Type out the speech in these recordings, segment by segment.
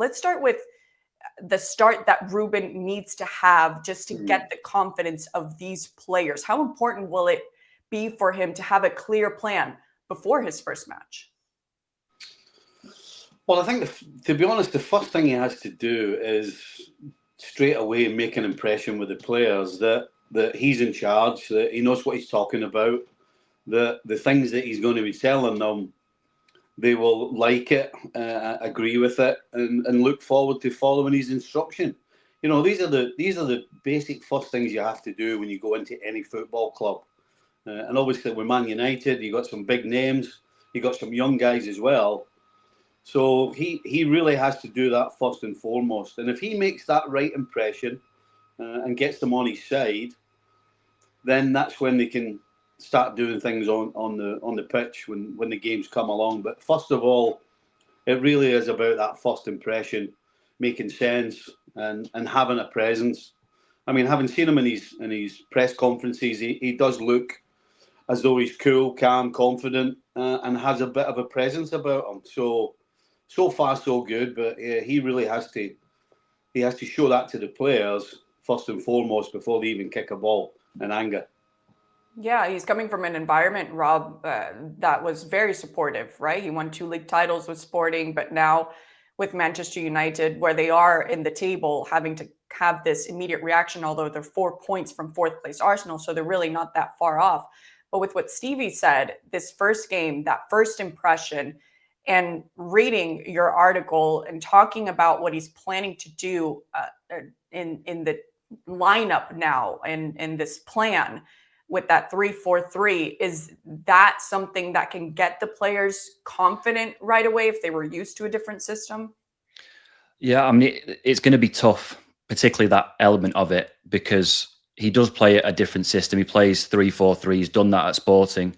let's start with the start that Ruben needs to have just to get the confidence of these players. How important will it be for him to have a clear plan before his first match? Well, I think, to be honest, the first thing he has to do is straight away make an impression with the players that he's in charge, that he knows what he's talking about, that the things that he's going to be telling them, they will like it, agree with it, and look forward to following his instruction. You know, these are the basic first things you have to do when you go into any football club. And obviously, with Man United, you got some big names, you got some young guys as well. So he really has to do that first and foremost. And if he makes that right impression and gets them on his side, then that's when they can start doing things on the pitch when the games come along. But first of all, it really is about that first impression, making sense and having a presence. I mean, having seen him in his press conferences, he does look as though he's cool, calm, confident, and has a bit of a presence about him. So far so good, but he really has to show that to the players first and foremost before they even kick a ball in anger. Yeah, he's coming from an environment, Rob, that was very supportive, right? He won 2 league titles with Sporting, but now with Manchester United, where they are in the table, having to have this immediate reaction, although they're 4 points from 4th place Arsenal, so they're really not that far off. But with what Stevie said, this first game, that first impression, and reading your article and talking about what he's planning to do in the lineup now and in this plan, with that 3-4-3, is that something that can get the players confident right away if they were used to a different system? Yeah, I mean, it's going to be tough, particularly that element of it, because he does play a different system. He plays 3-4-3. He's done that at Sporting.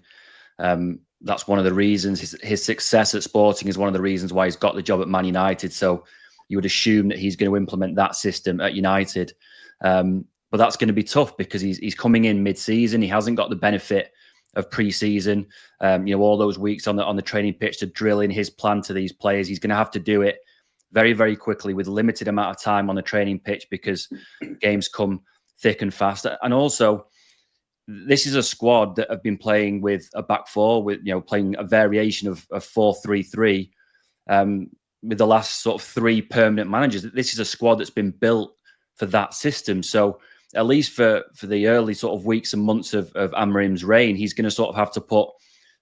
That's one of the reasons his success at Sporting is one of the reasons why he's got the job at Man United. So you would assume that he's going to implement that system at United. But that's going to be tough because he's coming in mid-season. He hasn't got the benefit of pre-season. All those weeks on the training pitch to drill in his plan to these players. He's going to have to do it very, very quickly with limited amount of time on the training pitch because games come thick and fast. And also, this is a squad that have been playing with a back four, with playing a variation of 4-3-3 with the last sort of 3 permanent managers. This is a squad that's been built for that system. So at least for the early sort of weeks and months of Amorim's reign, he's going to sort of have to put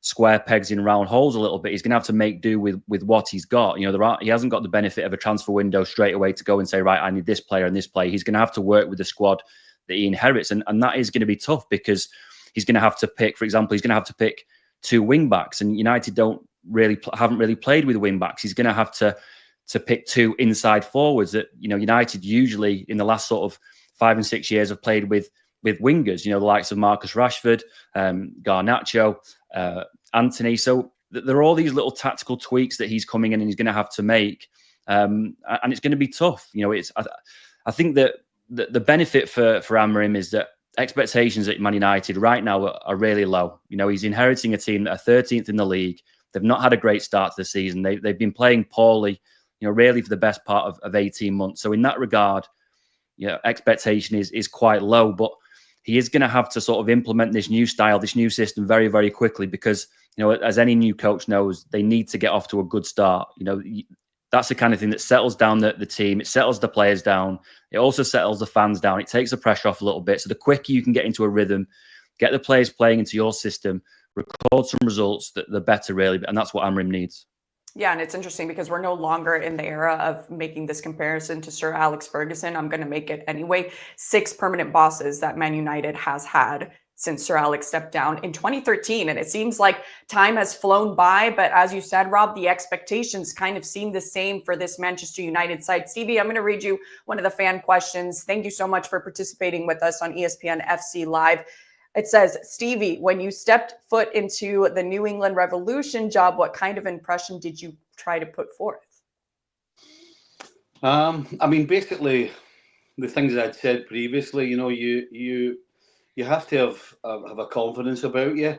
square pegs in round holes a little bit. He's going to have to make do with what he's got. He hasn't got the benefit of a transfer window straight away to go and say, right, I need this player and this player. He's going to have to work with the squad that he inherits. And that is going to be tough because he's going to have to pick, for example, he's going to have to pick 2 wing backs, and United haven't really played with wing backs. He's going to have to pick 2 inside forwards that, United usually in the last sort of 5 and 6 years have played with wingers, the likes of Marcus Rashford, Garnacho, Anthony. So there are all these little tactical tweaks that he's coming in and he's going to have to make. And it's going to be tough. I think that the benefit for Amorim is that expectations at Man United right now are really low. He's inheriting a team that are 13th in the league. They've not had a great start to the season. They've been playing poorly, really for the best part of 18 months. So in that regard, expectation is quite low, but he is going to have to sort of implement this new style, this new system very, very quickly because, as any new coach knows, they need to get off to a good start. That's the kind of thing that settles down the team. It settles the players down. It also settles the fans down. It takes the pressure off a little bit. So the quicker you can get into a rhythm, get the players playing into your system, record some results, the better, really. And that's what Amorim needs. Yeah, and it's interesting because we're no longer in the era of making this comparison to Sir Alex Ferguson. I'm going to make it anyway. 6 permanent bosses that Man United has had since Sir Alex stepped down in 2013. And it seems like time has flown by. But as you said, Rob, the expectations kind of seem the same for this Manchester United side. Stevie, I'm going to read you one of the fan questions. Thank you so much for participating with us on ESPN FC Live. It says, Stevie, when you stepped foot into the New England Revolution job, what kind of impression did you try to put forth? I mean, basically, the things I'd said previously, you have to have a confidence about you,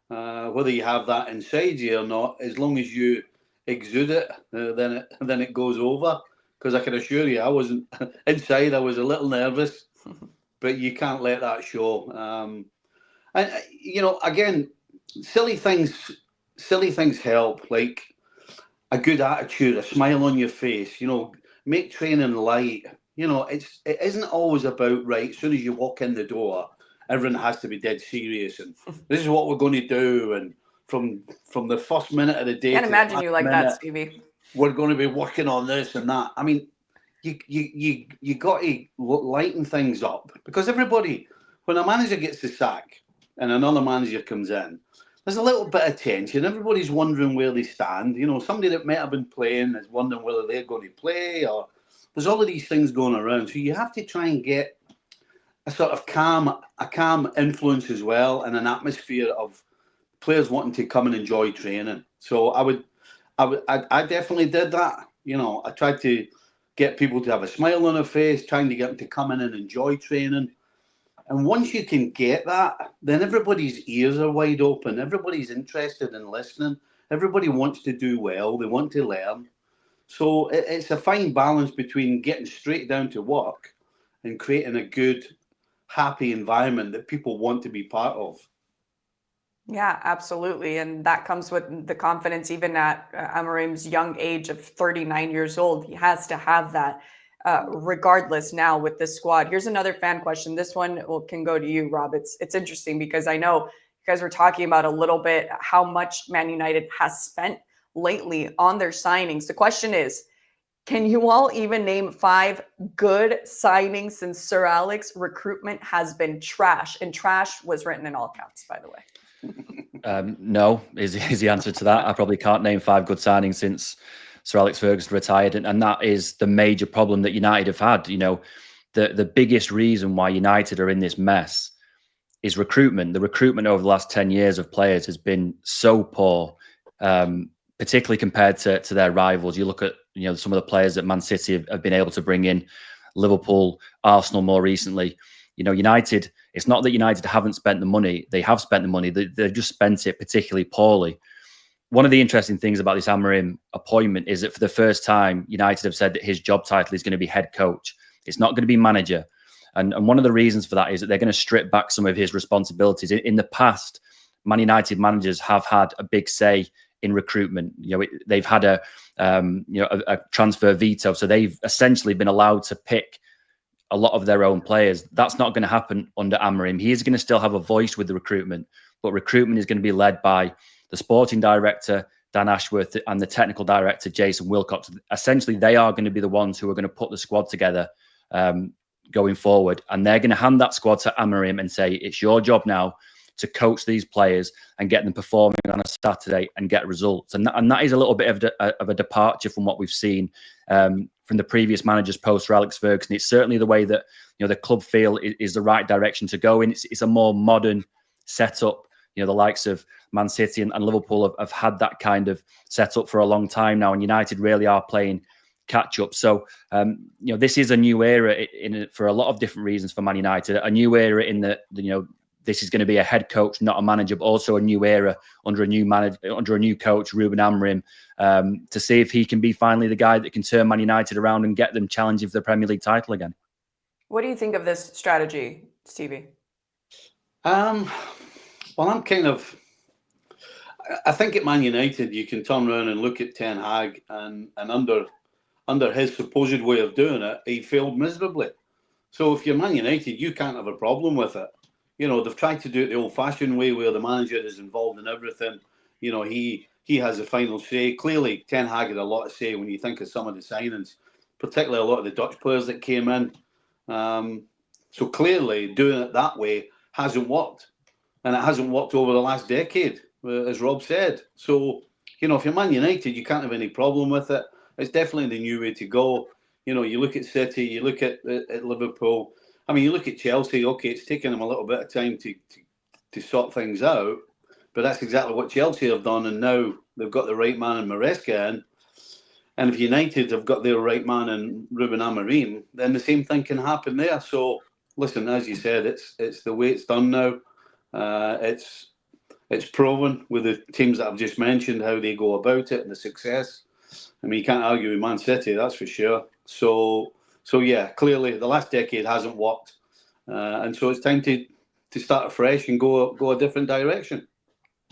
whether you have that inside you or not. As long as you exude it, then it goes over. because I can assure you I wasn't inside. I was a little nervous, but you can't let that show. And again, silly things help, like a good attitude, a smile on your face. Make training light. It isn't always about, right, as soon as you walk in the door, everyone has to be dead serious and this is what we're going to do, and from the first minute of the day Can't to the imagine last you like minute, that, Stevie. we're going to be working on this and that. I mean, you got to lighten things up, because everybody, when a manager gets the sack and another manager comes in, there's a little bit of tension. Everybody's wondering where they stand. Somebody that might have been playing is wondering whether they're going to play, or there's all of these things going around. So you have to try and get a sort of calm influence as well, and an atmosphere of players wanting to come and enjoy training. So I definitely did that. I tried to get people to have a smile on their face, trying to get them to come in and enjoy training. And once you can get that, then everybody's ears are wide open. Everybody's interested in listening. Everybody wants to do well. They want to learn. So it's a fine balance between getting straight down to work and creating a good, happy environment that people want to be part of. Yeah, absolutely. And that comes with the confidence, even at Amorim's young age of 39 years old. He has to have that regardless now with this squad. Here's another fan question. This one can go to you, Rob. It's interesting because I know you guys were talking about a little bit how much Man United has spent lately on their signings. The question is, can you all even name 5 good signings since Sir Alex recruitment has been trash? And trash was written in all caps, by the way. No, is the answer to that. I probably can't name 5 good signings since Sir Alex Ferguson retired, and that is the major problem that United have had. The biggest reason why United are in this mess is recruitment. The recruitment over the last 10 years of players has been so poor, particularly compared to their rivals. You look at some of the players that Man City have been able to bring in, Liverpool, Arsenal more recently. United, it's not that United haven't spent the money. They have spent the money. They've just spent it particularly poorly. One of the interesting things about this Amorim appointment is that for the first time, United have said that his job title is going to be head coach. It's not going to be manager. And one of the reasons for that is that they're going to strip back some of his responsibilities. In the past, Man United managers have had a big say in recruitment. They've had a transfer veto. So they've essentially been allowed to pick a lot of their own players. That's not going to happen under Amorim. He is going to still have a voice with the recruitment, but recruitment is going to be led by the sporting director, Dan Ashworth, and the technical director, Jason Wilcox. Essentially, they are going to be the ones who are going to put the squad together going forward. And they're going to hand that squad to Amorim and say, it's your job now to coach these players and get them performing on a Saturday and get results. And that is a little bit of a departure from what we've seen from the previous managers post Sir Alex Ferguson. It's certainly the way that the club feel is the right direction to go in. It's a more modern setup. The likes of Man City and Liverpool have had that kind of setup for a long time now, and United really are playing catch up. So this is a new era for a lot of different reasons for Man United. A new era in that this is going to be a head coach, not a manager, but also a new era under a new manager, under a new coach, Ruben Amorim, to see if he can be finally the guy that can turn Man United around and get them challenging for the Premier League title again. What do you think of this strategy, Stevie? Well, I think at Man United, you can turn around and look at Ten Hag, and under his supposed way of doing it, he failed miserably. So if you're Man United, you can't have a problem with it. They've tried to do it the old-fashioned way, where the manager is involved in everything. He has the final say. Clearly, Ten Hag had a lot to say when you think of some of the signings, particularly a lot of the Dutch players that came in. So clearly, doing it that way hasn't worked. And it hasn't worked over the last decade, as Rob said. So, if you're Man United, you can't have any problem with it. It's definitely the new way to go. You look at City, you look at Liverpool. I mean, you look at Chelsea, okay, it's taken them a little bit of time to sort things out, but that's exactly what Chelsea have done, and now they've got the right man in Maresca in. And if United have got their right man in Ruben Amorim, then the same thing can happen there. So, listen, as you said, it's the way it's done now. It's proven with the teams that I've just mentioned how they go about it and the success. I mean, you can't argue with Man City, that's for sure. So yeah, clearly the last decade hasn't worked, and so it's time to start afresh and go a different direction.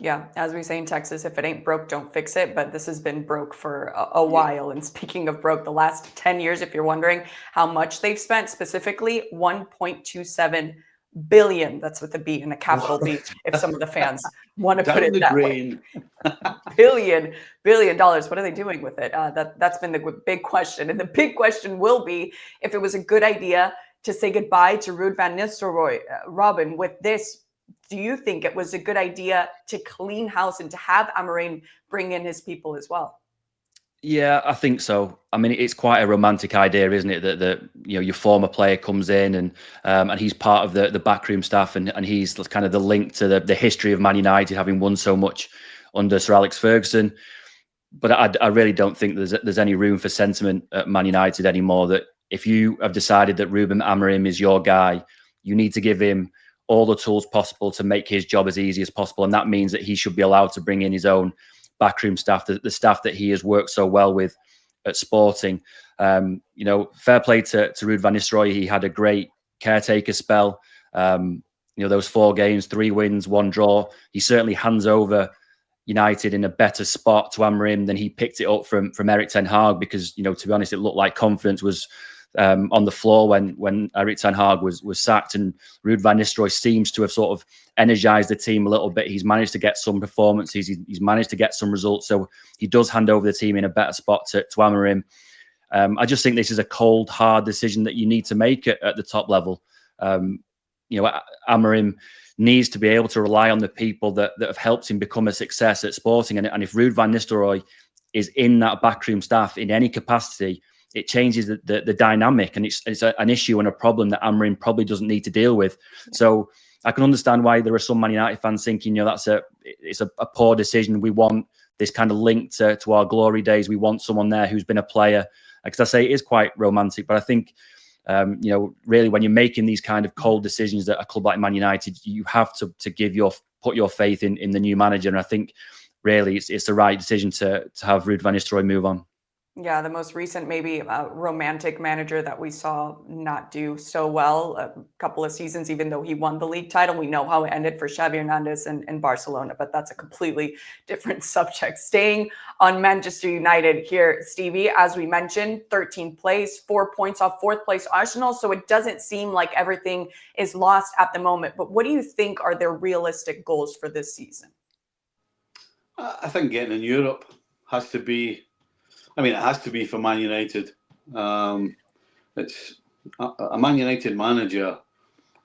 Yeah, as we say in Texas, if it ain't broke, don't fix it. But this has been broke for a while. And speaking of broke, the last 10 years, if you're wondering how much they've spent, specifically 1.27 billion. That's with a B and a capital B, if some of the fans want to put Down it the that drain. way. Billion dollars. What are they doing with it? That's been the big question. And the big question will be if it was a good idea to say goodbye to Ruud van Nistelrooy. Robin, with this, do you think it was a good idea to clean house and to have Amorim bring in his people as well? Yeah, I think so. I mean, it's quite a romantic idea, isn't it? That your former player comes in and he's part of the backroom staff and he's kind of the link to the history of Man United, having won so much under Sir Alex Ferguson. But I really don't think there's any room for sentiment at Man United anymore. That if you have decided that Ruben Amorim is your guy, you need to give him all the tools possible to make his job as easy as possible. And that means that he should be allowed to bring in his own backroom staff, the staff that he has worked so well with at Sporting. Fair play to Ruud van Nistelrooy. He had a great caretaker spell. Those 4 games, 3 wins, 1 draw. He certainly hands over United in a better spot to Amorim than he picked it up from Erik ten Hag, because, to be honest, it looked like confidence was on the floor when Erik ten Hag was sacked, and Ruud van Nistelrooy seems to have sort of energized the team a little bit. He's managed to get some performances. He's managed to get some results. So he does hand over the team in a better spot to Amorim. I just think this is a cold, hard decision that you need to make at the top level. Amorim needs to be able to rely on the people that have helped him become a success at Sporting. And if Ruud van Nistelrooy is in that backroom staff in any capacity, it changes the dynamic, and it's an issue and a problem that Amorim probably doesn't need to deal with. So I can understand why there are some Man United fans thinking, it's a poor decision. We want this kind of link to our glory days. We want someone there who's been a player. Because I say it is quite romantic, but I think really when you're making these kind of cold decisions at a club like Man United, you have to put your faith in the new manager. And I think really it's the right decision to have Ruud van Nistelrooy move on. Yeah, the most recent maybe romantic manager that we saw not do so well a couple of seasons, even though he won the league title. We know how it ended for Xavi Hernandez and Barcelona, but that's a completely different subject. Staying on Manchester United here, Stevie, as we mentioned, 13th place, 4 points off 4th place Arsenal. So it doesn't seem like everything is lost at the moment. But what do you think are their realistic goals for this season? I think getting in Europe has to be. It has to be for Man United. It's a Man United manager.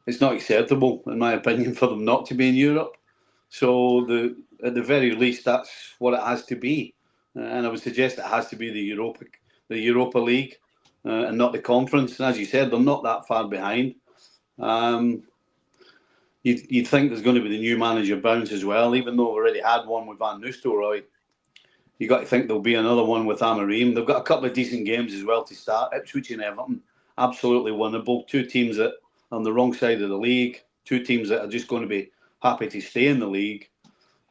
It's not acceptable, in my opinion, for them not to be in Europe. So at the very least, that's what it has to be. And I would suggest it has to be the Europa League, and not the Conference. And as you said, they're not that far behind. You'd think there's going to be the new manager bounce as well, even though we've already had one with Van Nistelrooy. You got to think there'll be another one with Amorim. They've got a couple of decent games as well to start. Ipswich and Everton, absolutely winnable. 2 teams that are on the wrong side of the league. 2 teams that are just going to be happy to stay in the league.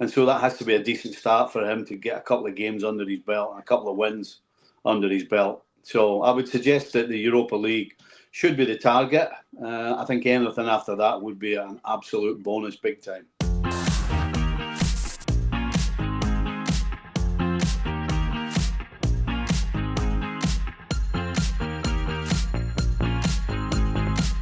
And so that has to be a decent start for him to get a couple of games under his belt and a couple of wins under his belt. So I would suggest that the Europa League should be the target. I think anything after that would be an absolute bonus big time.